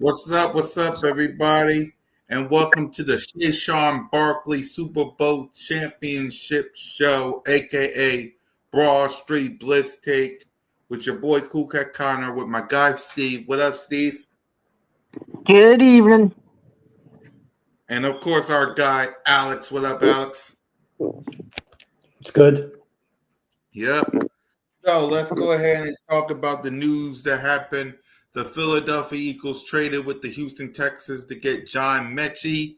What's up, everybody? And welcome to the Sean Barkley Super Bowl Championship Show, aka Broad Street Blitz Take, with your boy Cool Cat Connor, with my guy Steve. What up, Steve? Good evening. And of course, our guy Alex. What up, Alex? It's good. Yep. So let's go ahead and talk about the news that happened. The Philadelphia Eagles traded with the Houston Texans to get John Mechie,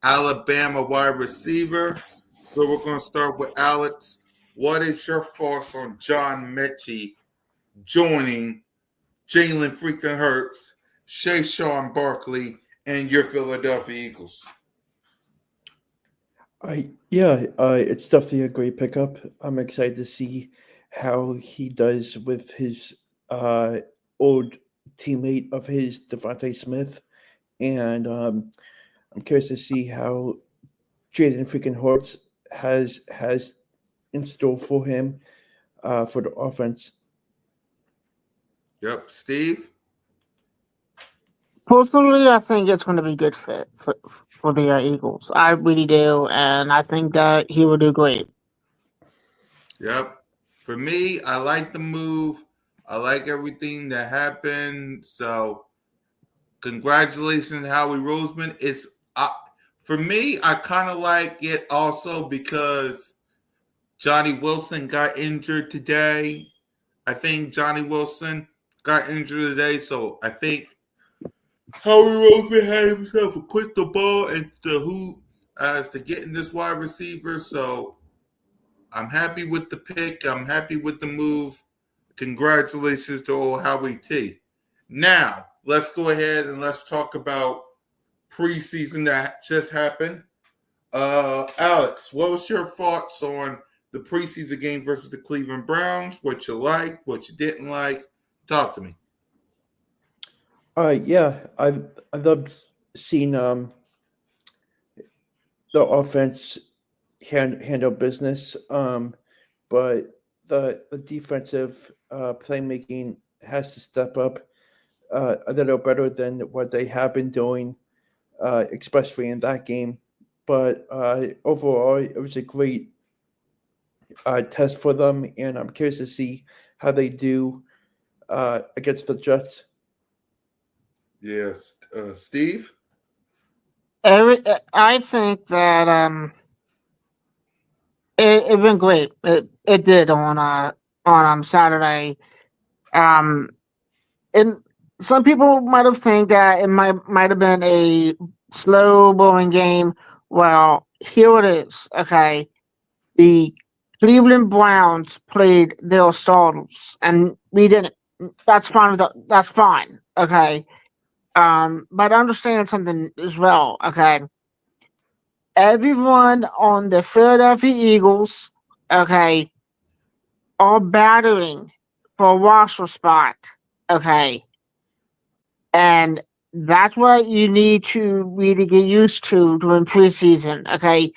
Alabama wide receiver. So we're going to start with Alex. What is your thoughts on John Mechie joining Jalen freaking Hurts, Sean Barkley, and your Philadelphia Eagles? It's definitely a great pickup. I'm excited to see how he does with his old teammate of his, Devontae Smith, and I'm curious to see how Jaden freaking Hurts has in store for him for the offense. Yep, Steve. Personally, I think it's going to be good fit for the Eagles. I really do, and I think that he will do great. Yep. For me, I like the move. I like everything that happened. So, congratulations, Howie Roseman. For me, I kind of like it also because Johnny Wilson got injured today. I think Johnny Wilson got injured today, so I think Howie Roseman had himself a crystal ball and to getting this wide receiver. So I'm happy with the pick. I'm happy with the move. Congratulations to old Howie T. Now, let's go ahead and let's talk about preseason that just happened. Alex, what was your thoughts on the preseason game versus the Cleveland Browns? What you liked, what you didn't like? Talk to me. I loved seeing the offense handle business, but the defensive playmaking has to step up a little better than what they have been doing, especially in that game. But overall, it was a great test for them, and I'm curious to see how they do against the Jets. Yes, Steve? I think that it been great. It did on Saturday. Um, and some people might have think that it might have been a slow, boring game. Well, here it is. Okay, the Cleveland Browns played their starters, and we didn't. That's fine. That's fine. Okay. But understand something as well. Okay, everyone on the Philadelphia Eagles, okay, are battering for a roster spot. Okay, and that's what you need to really get used to during preseason. Okay,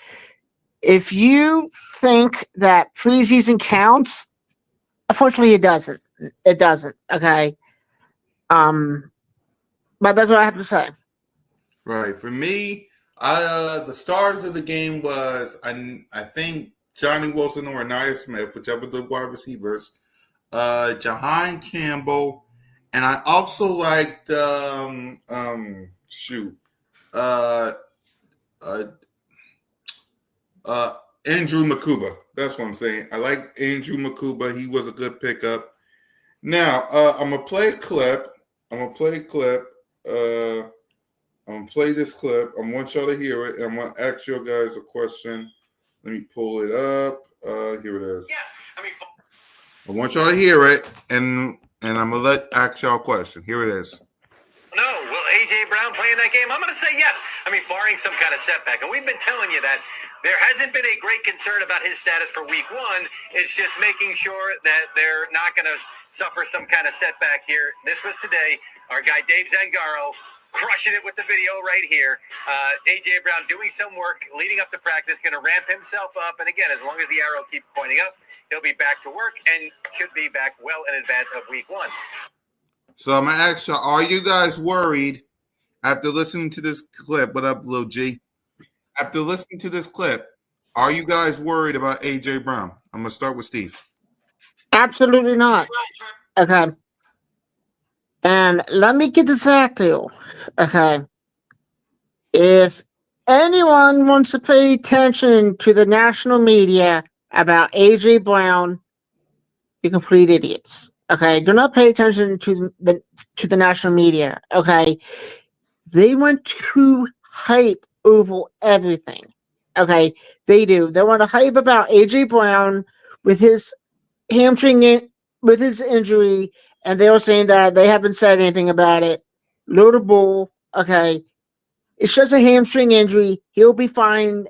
if you think that preseason counts, unfortunately, it doesn't. It doesn't. Okay. Um, but that's what I have to say. Right. For me, the stars of the game was I think Johnny Wilson or Anaya Smith, whichever the wide receivers, Jahan Campbell, and I also liked uh, uh, Andrew Makuba. That's what I'm saying. I like Andrew Makuba. He was a good pickup. Now, I'm gonna play a clip. I'm gonna play this clip. I want y'all to hear it. And I'm gonna ask you guys a question. Let me pull it up. Here it is. I want y'all to hear it, and I'm gonna ask y'all a question. Here it is. No, will A.J. Brown play in that game? I'm going to say yes. I mean, barring some kind of setback. And we've been telling you that there hasn't been a great concern about his status for week one. It's just making sure that they're not going to suffer some kind of setback here. This was today. Our guy Dave Zangaro crushing it with the video right here. A.J. Brown doing some work leading up to practice, going to ramp himself up. And again, as long as the arrow keeps pointing up, he'll be back to work and should be back well in advance of week one. So I'm gonna ask y'all: are you guys worried After listening to this clip, what up, Lil G? After listening to this clip, are you guys worried about AJ Brown? I'm gonna start with Steve. Absolutely not. Okay. And let me get this out to you. Okay. If anyone wants to pay attention to the national media about AJ Brown, you're complete idiots. Okay. Do not pay attention to the national media. Okay. They want to hype over everything. Okay. They do. They want to hype about AJ Brown with his with his injury, and they were saying that they haven't said anything about it. Load of bull. Okay, it's just a hamstring injury. He'll be fine.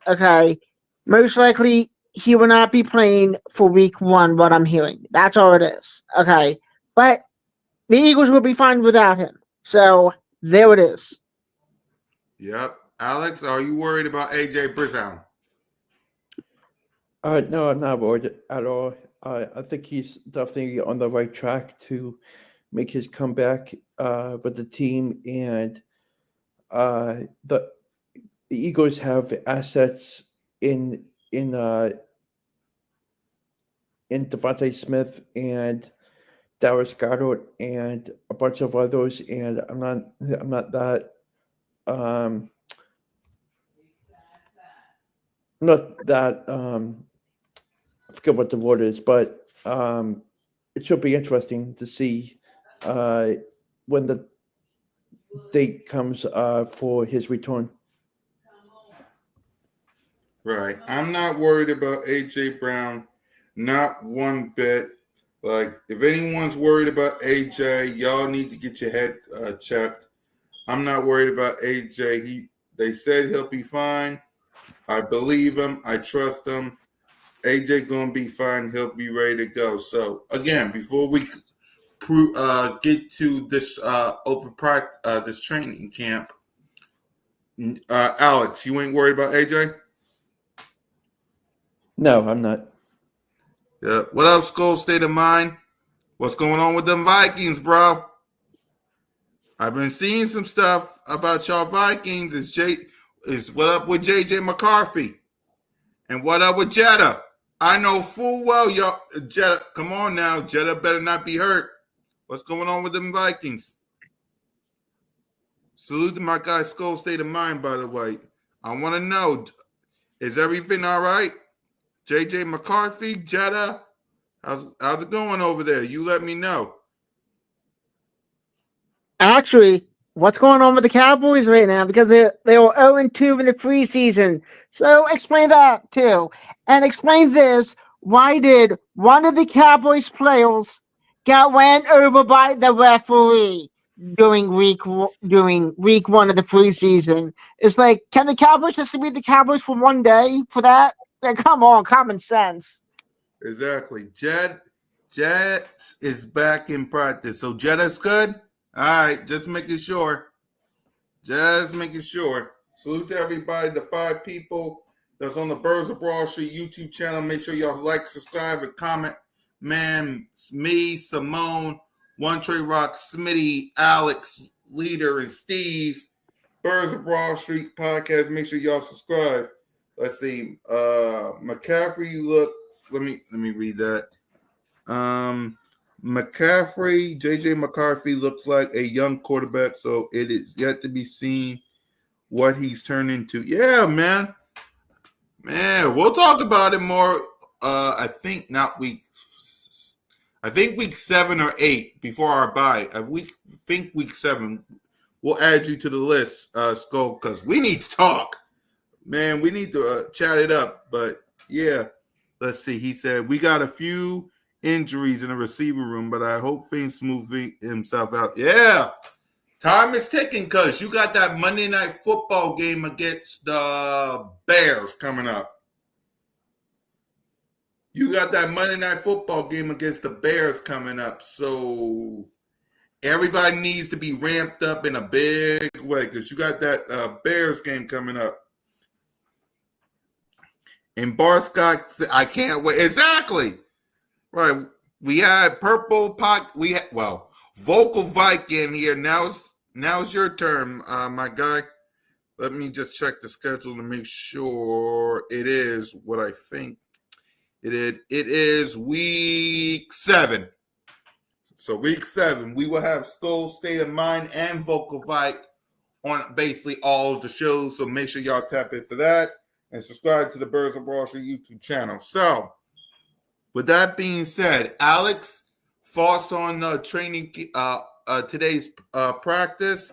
Okay, most likely he will not be playing for week 1. What I'm hearing, that's all it is. Okay, but the Eagles will be fine without him. So there it is. Yep. Alex, are you worried about AJ Brown? No, I'm not worried at all. I think he's definitely on the right track to make his comeback with the team, and the Eagles have assets in Devontae Smith and Darius Goddard and a bunch of others, and I'm not that I forget what the word is, but it should be interesting to see when the date comes for his return. Right. I'm not worried about AJ Brown, not one bit. Like, if anyone's worried about AJ, y'all need to get your head checked. I'm not worried about AJ. They said he'll be fine. I believe him. I trust him. AJ gonna be fine. He'll be ready to go. So again, before we get to this open practice, this training camp, Alex, you ain't worried about AJ? No, I'm not. Yeah. What up, Skull State of Mind? What's going on with them Vikings, bro? I've been seeing some stuff about y'all Vikings. Is what up with JJ McCarthy? And what up with Jetta? I know full well y'all Jetta. Come on now, Jetta better not be hurt. What's going on with them Vikings? Salute to my guy Skull State of Mind, by the way. I want to know, is everything all right? JJ McCarthy, Jetta, how's it going over there? You let me know. Actually, what's going on with the Cowboys right now? Because they were 0-2 in the preseason. So explain that too. And explain this. Why did one of the Cowboys players got ran over by the referee during week 1 of the preseason? It's like, can the Cowboys just be the Cowboys for one day for that? Like, come on, common sense. Exactly. Jet is back in practice. So Jetta's good? All right, just making sure. Just making sure. Salute to everybody, the 5 people that's on the Birds of Broad Street YouTube channel. Make sure y'all like, subscribe, and comment. Man, me, Simone, One Trey Rock, Smitty, Alex, Leader, and Steve. Birds of Broad Street podcast. Make sure y'all subscribe. Let's see. McCaffrey looks. Let me read that. McCaffrey, JJ McCarthy looks like a young quarterback, so it is yet to be seen what he's turned into. Yeah, man. We'll talk about it more. I think week 7 or 8 before our bye. Week 7. We'll add you to the list, Skull, because we need to talk. Man, we need to chat it up. But yeah, let's see. He said we got a few injuries in the receiver room, but I hope things smooth himself out. Yeah, time is ticking because you got that Monday Night Football game against the Bears coming up. So everybody needs to be ramped up in a big way because you got that Bears game coming up. And Bar Scott, I can't wait. Exactly. Right. We had Vocal Viking here. Now now's your turn, my guy. Let me just check the schedule to make sure it is what I think it is. It is week 7. So week 7, we will have Skull State of Mind and Vocal Vike on basically all of the shows. So make sure y'all tap in for that and subscribe to the Birds of Wall Street YouTube channel. So with that being said, Alex, thoughts on training today's practice?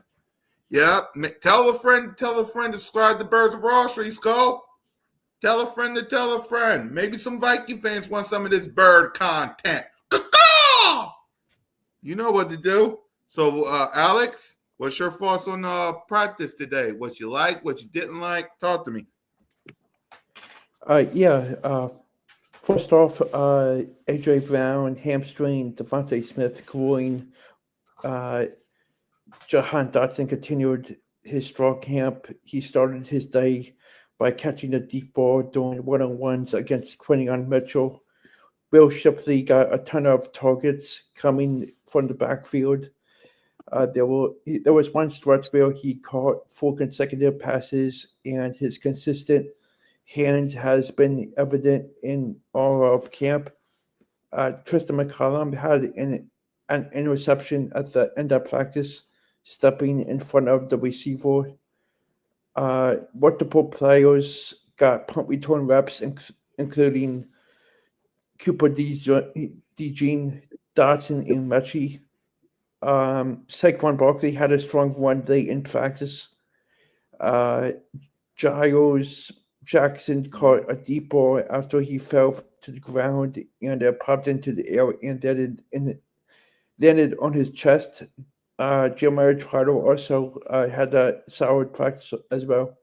Yeah, tell a friend, subscribe to Birds of Wall Street, Skull. Tell a friend to tell a friend. Maybe some Viking fans want some of this bird content. You know what to do. So, Alex, what's your thoughts on practice today? What you like, what you didn't like? Talk to me. First off, A.J. Brown, hamstring, Devontae Smith, groin. Jahan Dotson continued his strong camp. He started his day by catching a deep ball doing one-on-ones against Quinnion Mitchell. Will Shipley got a ton of targets coming from the backfield. There was one stretch where he caught 4 consecutive passes, and his consistent hands has been evident in all of camp. Tristan McCollum had an interception at the end of practice, stepping in front of the receiver. Multiple players got punt return reps, including Cooper DeJean, Dotson, and Mechie. Saquon Barkley had a strong one day in practice. Giles Jackson caught a deep ball after he fell to the ground and popped into the air and landed on his chest. Jeremiah Trotter also had a solid practice as well.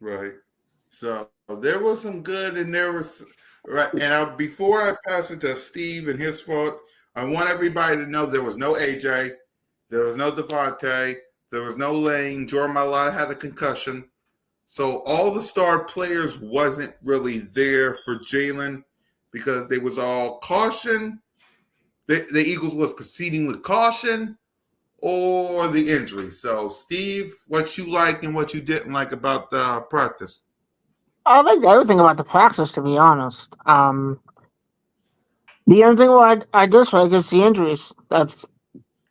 Right. So there was some good, and there was right. And before I pass it to Steve and his fault, I want everybody to know there was no AJ, there was no Devontae, there was no Lane. Jordan Mailata had a concussion, so all the star players wasn't really there for Jalen because they was all caution. The Eagles was proceeding with caution or the injury. So, Steve, what you like and what you didn't like about the practice? I liked everything about the practice, to be honest. The only thing I dislike is the injuries that's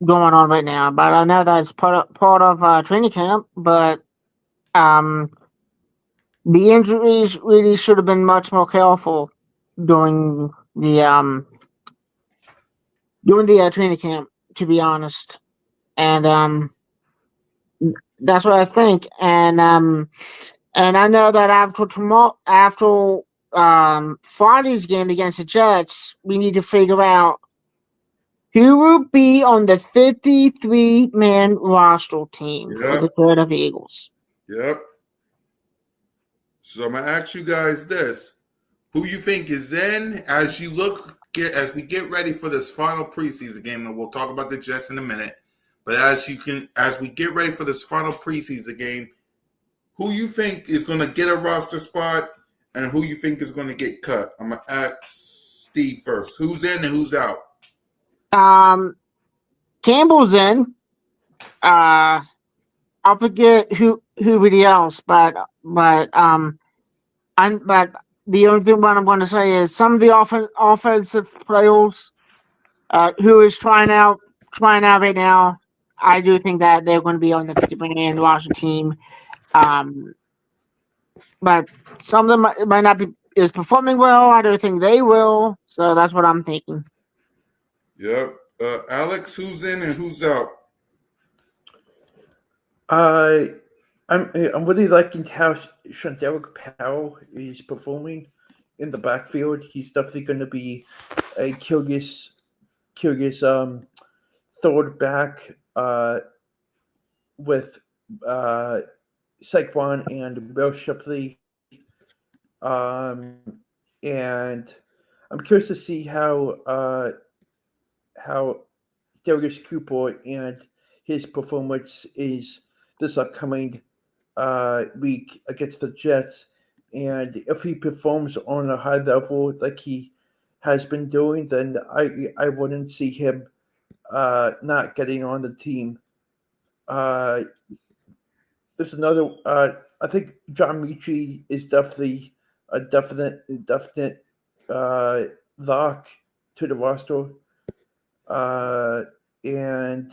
going on right now. But I know that's part of training camp. But the injuries really should have been much more careful during the training camp, to be honest. And that's what I think. And I know that after Friday's game against the Jets, we need to figure out who will be on the 53-man roster team for the Philadelphia Eagles. Yep. So I'm gonna ask you guys this: who you think is in as we get ready for this final preseason game, and we'll talk about the Jets in a minute. But as we get ready for this final preseason game, who you think is going to get a roster spot and who you think is going to get cut? I'm going to ask Steve first. Who's in and who's out? Campbell's in. I forget who else, but the only thing what I'm going to say is some of the offensive players who is trying out right now. I do think that they're going to be on the 50-man roster team. But some of them might not be is performing well. I don't think they will. So that's what I'm thinking. Yep. Alex, who's in and who's out? I'm really liking how Shantaric Powell is performing in the backfield. He's definitely going to be a curious third back with Saquon and Will Shipley. And I'm curious to see how Darius Cooper and his performance is this upcoming week against the Jets. And if he performs on a high level like he has been doing, then I wouldn't see him not getting on the team. There's another. I think John Michi is definitely a definite lock to the roster, and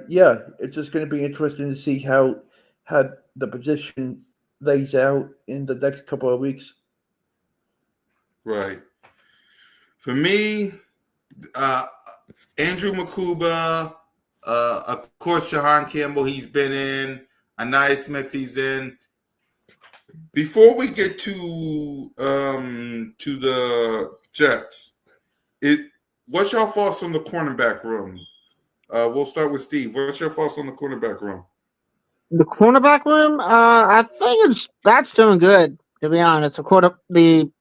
yeah, it's just going to be interesting to see how the position lays out in the next couple of weeks. Right. For me, Andrew Makuba, of course, Shahan Campbell, he's been in. Anaya Smith, he's in. Before we get to the Jets, what's your thoughts on the cornerback room? We'll start with Steve. What's your thoughts on the cornerback room? The cornerback room, I think that's doing good. To be honest, the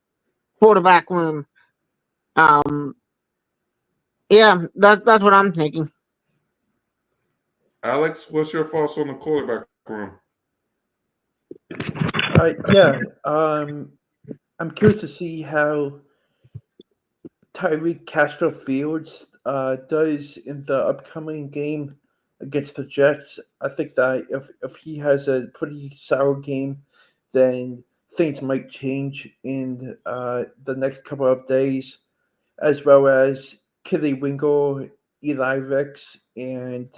quarterback room, yeah, that's what I'm thinking. Alex, what's your thoughts on the quarterback room? Yeah, I'm curious to see how Tyreek Castro Fields does in the upcoming game against the Jets. I think that if he has a pretty sour game, then things might change in the next couple of days, as well as Killy Wingo, Eli Rex, and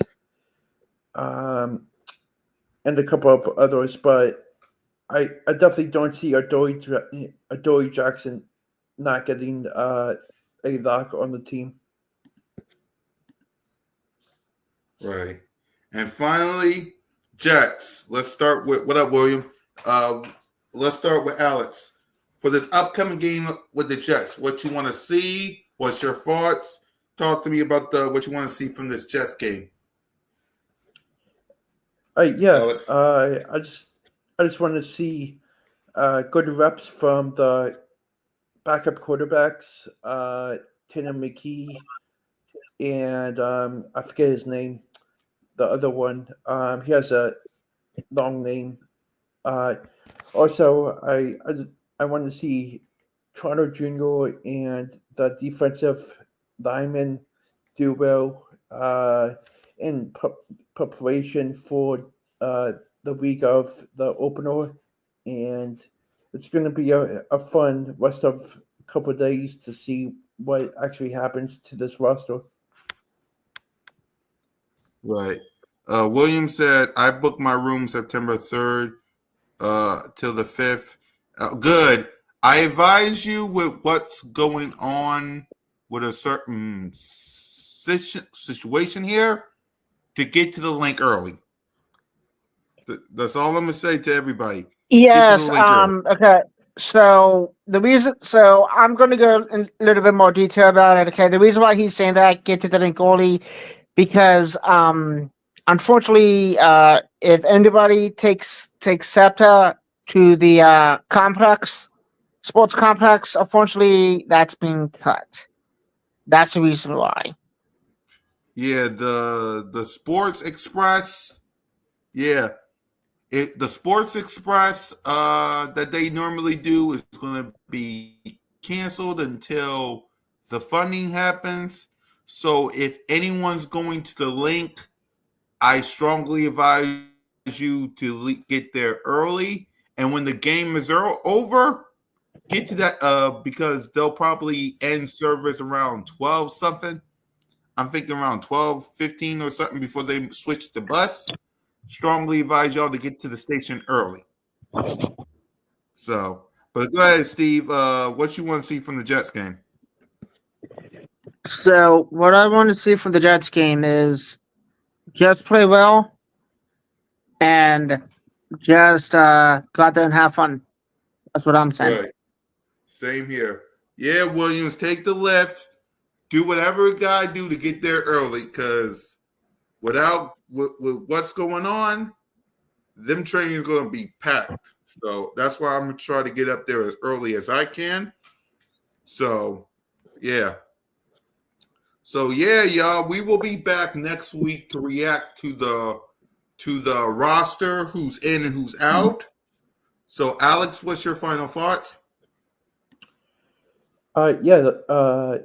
a couple of others. But I definitely don't see Adoree Jackson not getting a lock on the team. Right. And finally, Jets. Let's start with what up, William? Let's start with Alex. For this upcoming game with the Jets, what you want to see? What's your thoughts? Talk to me about what you want to see from this Jets game. Yeah, Alex. I just want to see good reps from the backup quarterbacks, Tanner McKee, and I forget his name. The other one, he has a long name. Also, I want to see Toronto Junior and the defensive lineman do well in preparation for the week of the opener, and it's going to be a fun rest of a couple of days to see what actually happens to this roster. Right. William said, I booked my room September 3rd till the 5th. Good. I advise you with what's going on with a certain situation here to get to the link early. That's all I'm going to say to everybody. Get to the Yes. link early. Okay. So I'm going to go in a little bit more detail about it. Okay. The reason why he's saying that, get to the link early, because unfortunately, if anybody takes SEPTA to the sports complex, unfortunately, that's being cut. That's the reason why. Yeah, the Sports Express. Yeah. The Sports Express that they normally do is going to be canceled until the funding happens. So if anyone's going to the link, I strongly advise you to get there early. And when the game is over, get to that because they'll probably end service around 12 something. I'm thinking around 12:15 or something before they switch the bus. Strongly advise y'all to get to the station early. So, but go ahead, Steve. What you want to see from the Jets game? So what I want to see from the Jets game is Jets play well and just go out there and have fun. That's what I'm saying. Right. Same here. Yeah, Williams, take the lift. Do whatever you gotta do to get there early, because with what's going on, them trains are gonna be packed. So that's why I'm gonna try to get up there as early as I can. So, yeah. So yeah, y'all, we will be back next week to react to the roster, who's in and who's out. So, Alex, what's your final thoughts? Hopefully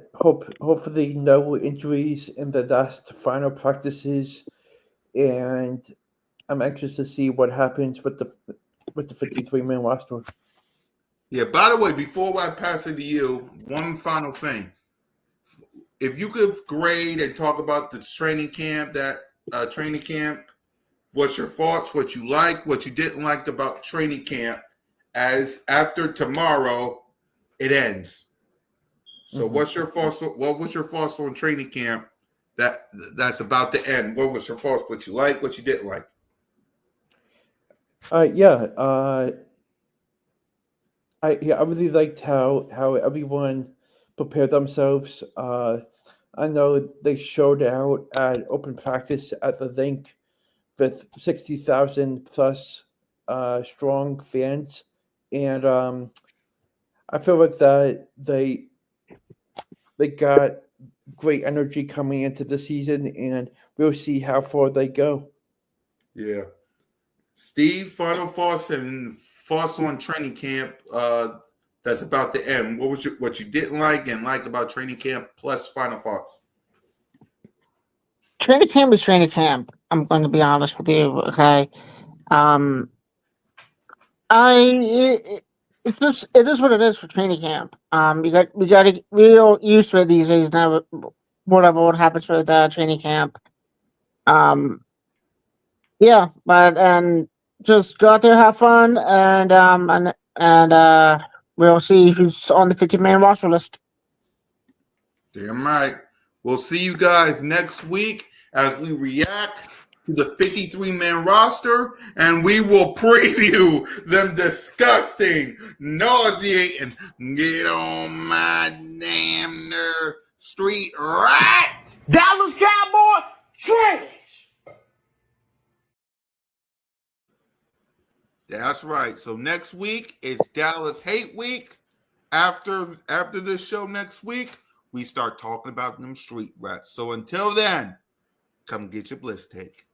no injuries in the last final practices, and I'm anxious to see what happens with the 53-man roster. Yeah, by the way, before I pass it to you, one final thing. If you could grade and talk about the training camp, what's your thoughts, what you like, what you didn't like about training camp, as after tomorrow it ends. So what's your thoughts? What was your thoughts on training camp that's about to end? What was your thoughts? What you like, what you didn't like? I really liked how everyone prepared themselves. I know they showed out at open practice at the link with 60,000 plus strong fans, and I feel like that they got great energy coming into the season, and we'll see how far they go. Yeah. Steve, final thoughts and thoughts on training camp that's about to end. What you didn't like and like about training camp, plus final thoughts. Training camp is training camp. I'm going to be honest with you. Okay. Um, it is what it is for training camp. We got to real used to it these days now. Whatever what happens with training camp. Um, yeah, but and just go out there, have fun, and we'll see who's on the 50-man roster list. Damn right. We'll see you guys next week as we react to the 53-man roster, and we will preview them disgusting, nauseating, get on my damn nerve street rats. Dallas Cowboy trash. That's right. So next week it's Dallas Hate Week. After this show next week, we start talking about them street rats. So until then, come get your Blitz take.